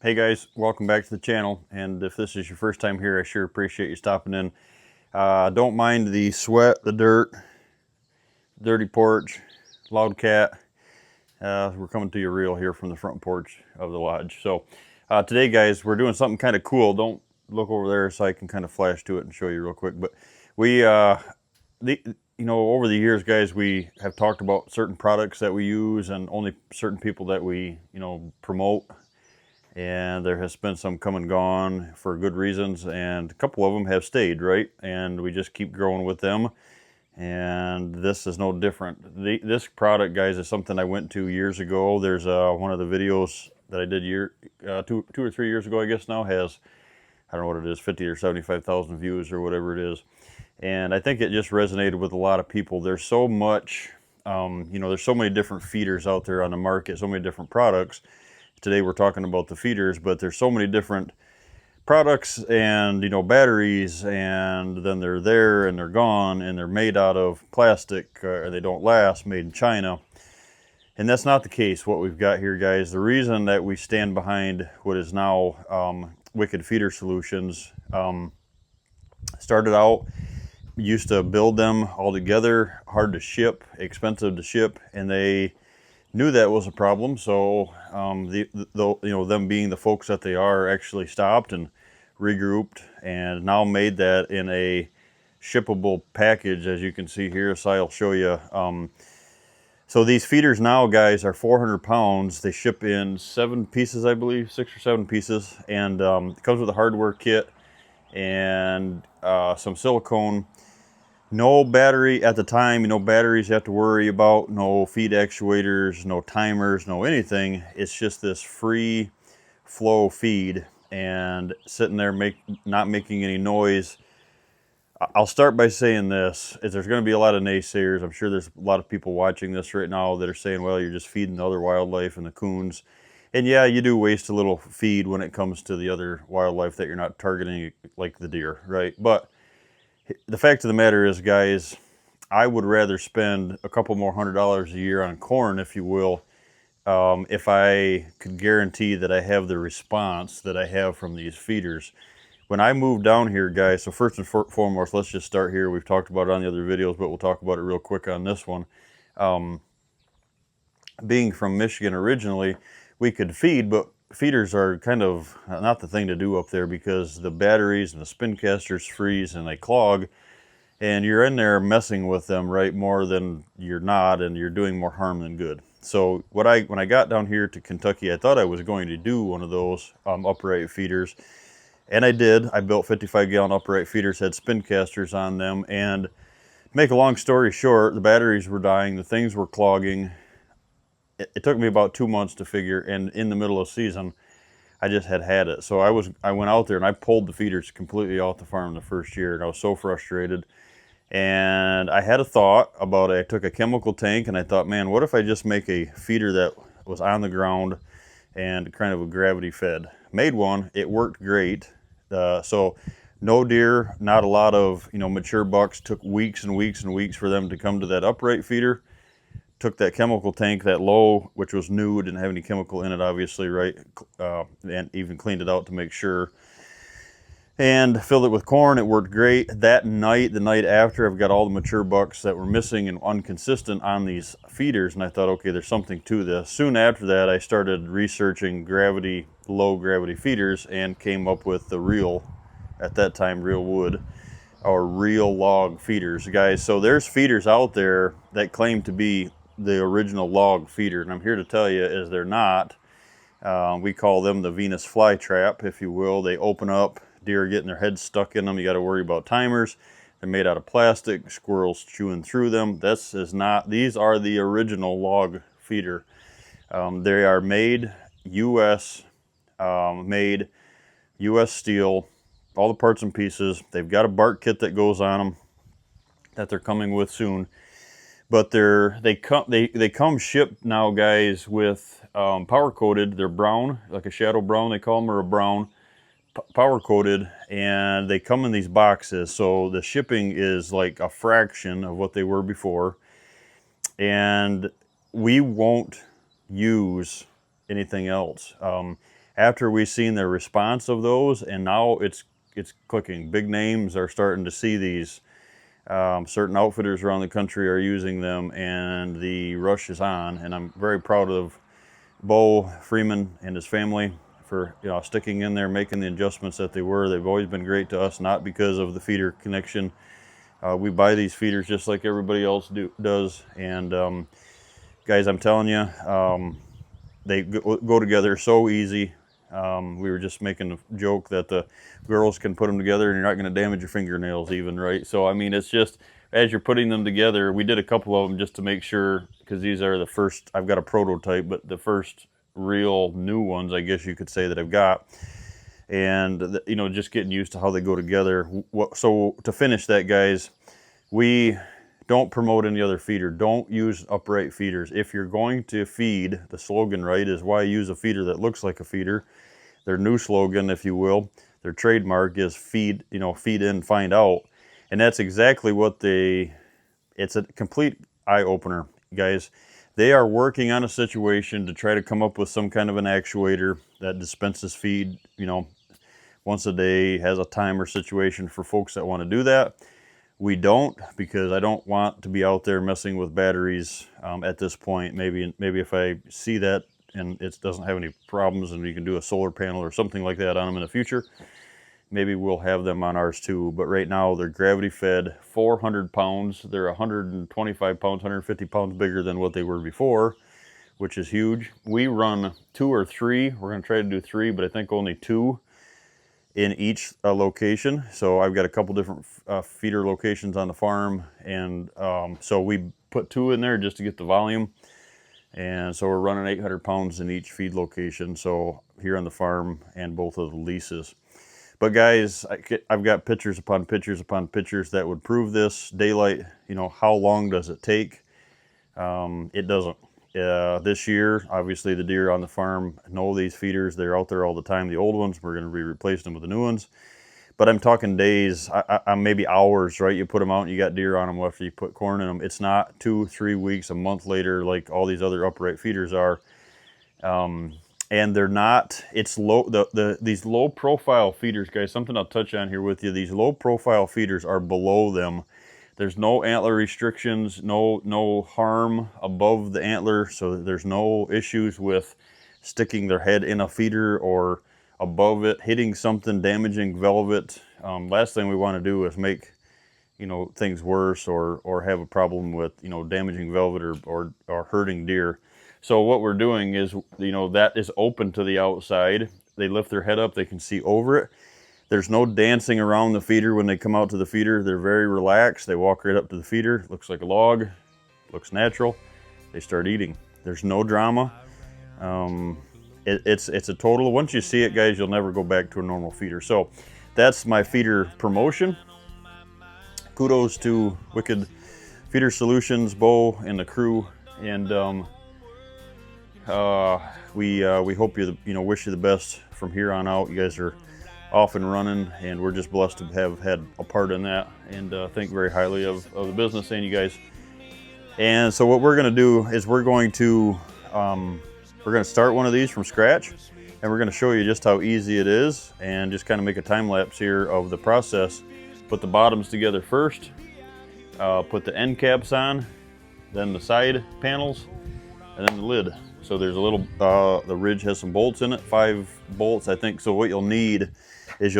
Hey guys, welcome back to the channel, and if this is your first time here, I sure appreciate you stopping in. Don't mind the sweat, the dirt, dirty porch, loud cat. We're coming to you real here from the front porch of the lodge. So today guys, we're doing something kind of cool. Don't look over there so I can kind of flash to it and show you real quick. But we, over the years guys, we have talked about certain products that we use and only certain people that we, promote. And there has been some come and gone for good reasons, and a couple of them have stayed, right? And we just keep growing with them, and this is no different. This product, guys, is something I went to years ago. There's one of the videos that I did two or 3 years ago, I guess now, has, I don't know what it is, 50 or 75,000 views or whatever it is. And I think it just resonated with a lot of people. There's so much, there's so many different feeders out there on the market, so many different products. Today we're talking about the feeders, but there's so many different products and batteries, and then they're there and they're gone, and they're made out of plastic, they don't last, made in China. And that's not the case what we've got here, guys. The reason that we stand behind what is now Wicked Feeder Solutions, started out, used to build them all together, hard to ship, expensive to ship, and they knew that was a problem. So them being the folks that they are, actually stopped and regrouped and now made that in a shippable package, as you can see here. So I'll show you. So these feeders now, guys, are 400 pounds. They ship in 7 pieces, I believe, 6 or 7 pieces, and it comes with a hardware kit and some silicone. No battery at the time, batteries you have to worry about, no feed actuators, no timers, no anything. It's just this free flow feed and sitting there not making any noise. I'll start by saying this, is there's going to be a lot of naysayers. I'm sure there's a lot of people watching this right now that are saying, well, you're just feeding the other wildlife and the coons. And yeah, you do waste a little feed when it comes to the other wildlife that you're not targeting, like the deer, right? But the fact of the matter is, guys, I would rather spend a couple more $100s a year on corn, if you will, if I could guarantee that I have the response that I have from these feeders. When I moved down here, guys, so first and foremost, let's just start here. We've talked about it on the other videos, but we'll talk about it real quick on this one. Being from Michigan originally, we could feed, but feeders are kind of not the thing to do up there because the batteries and the spin casters freeze and they clog, and you're in there messing with them, right, more than you're not, and you're doing more harm than good. So when I got down here to Kentucky, I thought I was going to do one of those upright feeders, and I did. I built 55-gallon upright feeders, had spin casters on them, and to make a long story short, the batteries were dying, the things were clogging. It took me about 2 months to figure, and in the middle of season, I just had it. So I went out there and I pulled the feeders completely off the farm the first year, and I was so frustrated. And I had a thought about it. I took a chemical tank and I thought, man, what if I just make a feeder that was on the ground and kind of a gravity fed? Made one. It worked great. So no deer, not a lot of mature bucks. Took weeks and weeks and weeks for them to come to that upright feeder. Took that chemical tank, that low, which was new, didn't have any chemical in it, obviously, right? And even cleaned it out to make sure. And filled it with corn. It worked great. That night, the night after, I've got all the mature bucks that were missing and inconsistent on these feeders, and I thought, okay, there's something to this. Soon after that, I started researching low gravity feeders, and came up with the real, at that time, real wood, or real log feeders, guys. So there's feeders out there that claim to be the original log feeder, and I'm here to tell you is they're not. We call them the Venus flytrap, if you will. They open up, deer getting their heads stuck in them. You got to worry about timers. They're made out of plastic, squirrels chewing through them. This is not. These are the original log feeder. They are made U.S. Made U.S. steel, all the parts and pieces. They've got a bark kit that goes on them that they're coming with soon. But they come shipped now, guys, with power coated. They're brown, like a shadow brown, they call them, or a brown, power coated, and they come in these boxes. So the shipping is like a fraction of what they were before, and we won't use anything else. after we seen the response of those, and now it's clicking. Big names are starting to see these. Certain outfitters around the country are using them, and the rush is on. And I'm very proud of Bo Freeman and his family for sticking in there, making the adjustments that they were. They've always been great to us, not because of the feeder connection. We buy these feeders just like everybody else does, and guys, I'm telling you, they go together so easy. We were just making a joke that the girls can put them together and you're not going to damage your fingernails even, right? So, I mean, it's just, as you're putting them together, we did a couple of them just to make sure, because these are the first, I've got a prototype, but the first real new ones, I guess you could say, that I've got. And, just getting used to how they go together. So to finish that, guys, we don't promote any other feeder. Don't use upright feeders. If you're going to feed, the slogan, right, is why use a feeder that looks like a feeder. Their new slogan, if you will, their trademark is feed in, find out. And that's exactly what it's a complete eye-opener, guys. They are working on a situation to try to come up with some kind of an actuator that dispenses feed, once a day, has a timer situation for folks that want to do that. We don't, because I don't want to be out there messing with batteries at this point. Maybe if I see that and it doesn't have any problems and we can do a solar panel or something like that on them in the future, maybe we'll have them on ours too. But right now they're gravity fed, 400 pounds. They're 125 pounds, 150 pounds bigger than what they were before, which is huge. We run 2 or 3. We're going to try to do 3, but I think only 2 in each location. So I've got a couple different feeder locations on the farm, and so we put 2 in there just to get the volume. And so we're running 800 pounds in each feed location, so here on the farm and both of the leases. But guys, I've got pictures upon pictures upon pictures that would prove this. Daylight, how long does it take? It doesn't. This year, obviously the deer on the farm know these feeders. They're out there all the time. The old ones, we're going to be replacing them with the new ones. But I'm talking days, maybe hours, right? You put them out and you got deer on them after you put corn in them. It's not 2-3 weeks, a month later, like all these other upright feeders are. And they're not, it's low, these low profile feeders, guys, something I'll touch on here with you. These low profile feeders are below them. There's no antler restrictions, no harm above the antler, so there's no issues with sticking their head in a feeder or above it, hitting something, damaging velvet. Last thing we want to do is make things worse or have a problem with damaging velvet or hurting deer. So what we're doing is that is open to the outside. They lift their head up, they can see over it. There's no dancing around the feeder when they come out to the feeder. They're very relaxed. They walk right up to the feeder. Looks like a log. Looks natural. They start eating. There's no drama. It's a total, once you see it, guys, you'll never go back to a normal feeder. So that's my feeder promotion. Kudos to Wicked Feeder Solutions, Bo and the crew. And we hope wish you the best from here on out. You guys are off and running, and we're just blessed to have had a part in that, and think very highly of the business and you guys. And so what we're going to do is we're going to start one of these from scratch, and we're going to show you just how easy it is, and just kind of make a time lapse here of the process. Put the bottoms together first, put the end caps on, then the side panels, and then the lid. So there's a little, the ridge has some bolts in it, 5 bolts, I think. So what you'll need is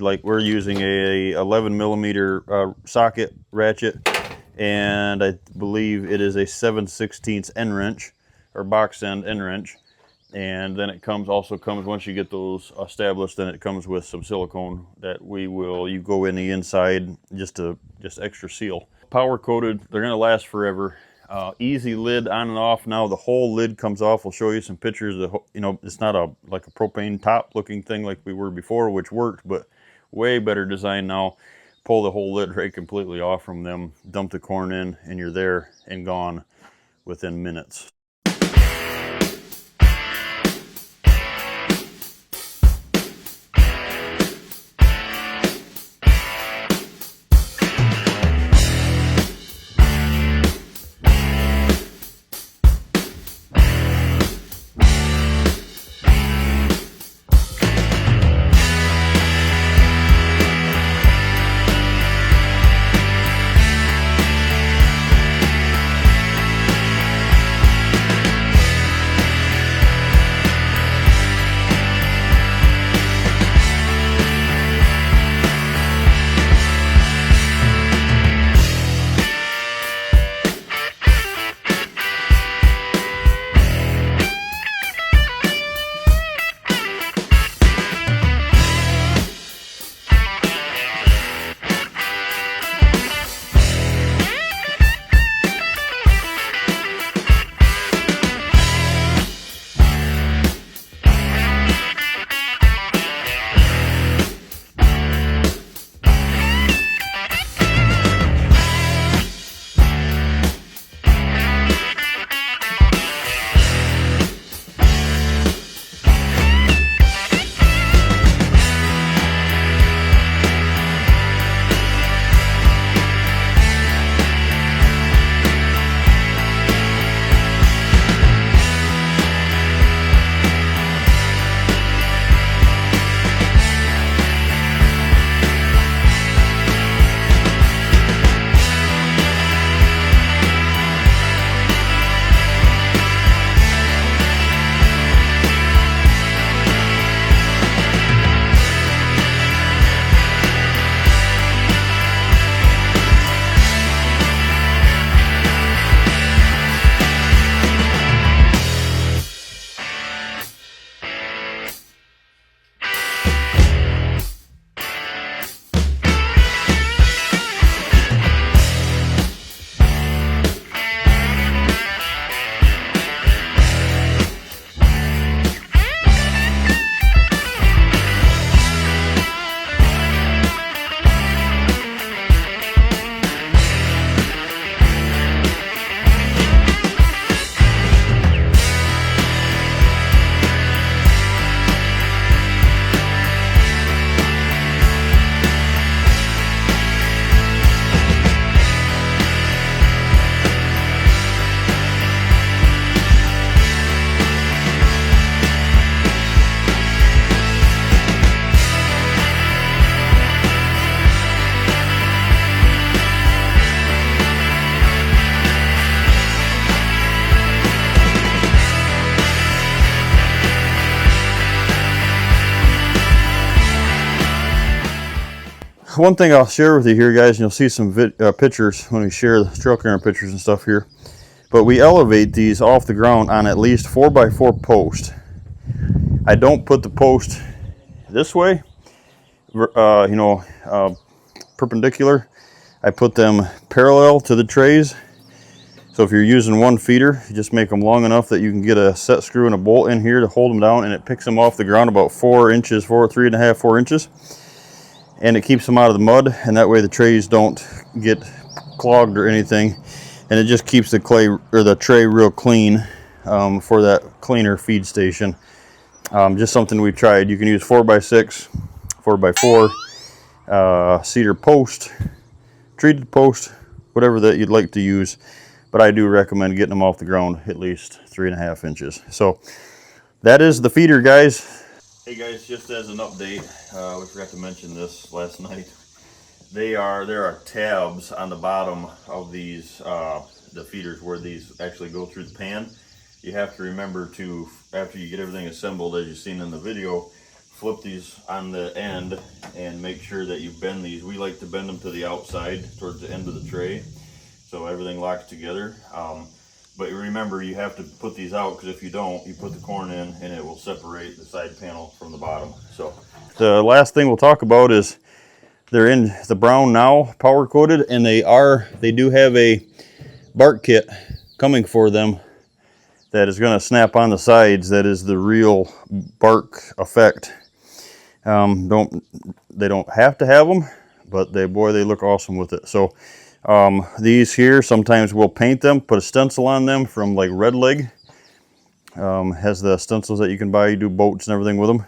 like we're using a 11 millimeter socket ratchet, and I believe it is a 7/16 end wrench or box end wrench. And then it also comes, once you get those established, then it comes with some silicone that you go in the inside just extra seal. Power coated, they're gonna last forever. Easy lid on and off. Now the whole lid comes off. We'll show you some pictures of, it's not like a propane top looking thing like we were before, which worked, but way better design now. Pull the whole lid right completely off from them, dump the corn in, and you're there and gone within minutes. one thing I'll share with you here, guys, and you'll see some pictures when we share the trail camera pictures and stuff here. But we elevate these off the ground on at least 4x4 post. I don't put the post this way, perpendicular. I put them parallel to the trays. So if you're using one feeder, you just make them long enough that you can get a set screw and a bolt in here to hold them down, and it picks them off the ground about 4 inches, 3.5, 4 inches. And it keeps them out of the mud, and that way the trays don't get clogged or anything. And it just keeps the clay or the tray real clean for that cleaner feed station. Just something we tried. You can use 4x6, 4x4, cedar post, treated post, whatever that you'd like to use. But I do recommend getting them off the ground at least 3.5 inches. So that is the feeder, guys. Hey guys, just as an update, we forgot to mention this last night. There are tabs on the bottom of these, the feeders where these actually go through the pan. You have to remember to, after you get everything assembled, as you've seen in the video, flip these on the end and make sure that you bend these. We like to bend them to the outside towards the end of the tray so everything locks together. But remember, you have to put these out, because if you don't, you put the corn in and it will separate the side panel from the bottom. So the last thing we'll talk about is they're in the brown now, power coated, and they do have a bark kit coming for them that is going to snap on the sides. That is the real bark effect. They don't have to have them, but they look awesome with it. So these here, sometimes we'll paint them, put a stencil on them from like Red Leg. Has the stencils that you can buy. You do boats and everything with them.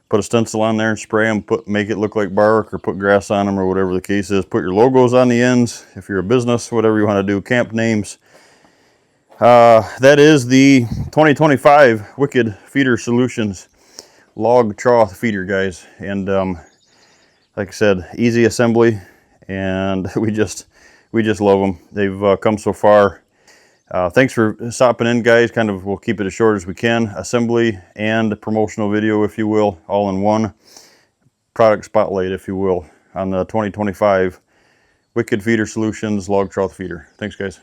Put a stencil on there and spray them, make it look like bark, or put grass on them, or whatever the case is. Put your logos on the ends if you're a business, whatever you want to do, camp names. That is the 2025 Wicked Feeder Solutions log trough feeder, guys. And like I said, easy assembly, and we just love them. They've come so far. Thanks for stopping in, guys. We'll keep it as short as we can. Assembly and promotional video, if you will, all in one. Product spotlight, if you will, on the 2025 Wicked Feeder Solutions log trough feeder. Thanks, guys.